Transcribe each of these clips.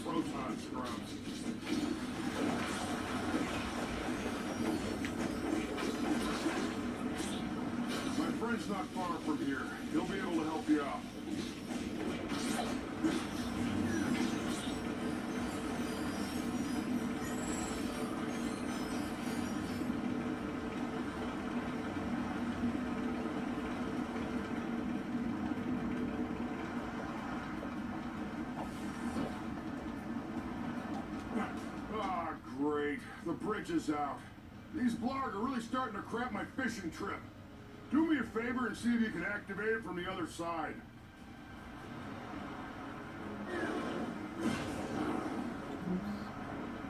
proton scrubs. My friend's not far from here. He'll be able to help you out. Ah, great. The bridge is out. These blarg are really starting to crap my fishing trip. Do me a favor and see if you can activate it from the other side.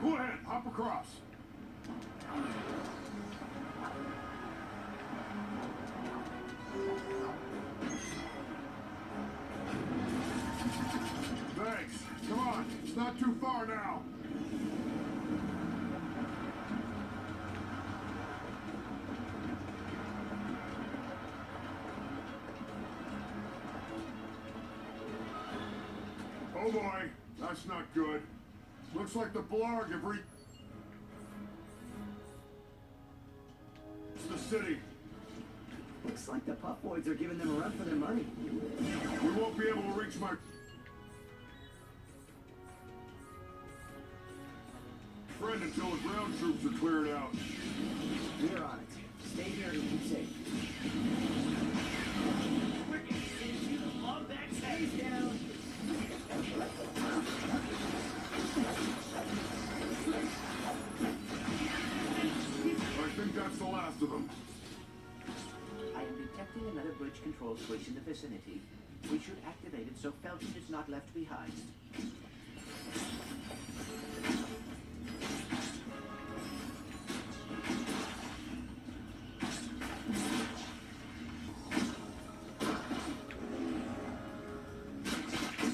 Go ahead, hop across. Thanks. Come on, it's not too far now. Oh boy, that's not good. Looks like the blarg have reached the city. Looks like the puffboys are giving them a run for their money. We won't be able to reach my friend until the ground troops are cleared out. We're on it. Stay here and keep safe. Love that stays down. I think that's the last of them. I am detecting another bridge control switch in the vicinity. We should activate it so Felton is not left behind.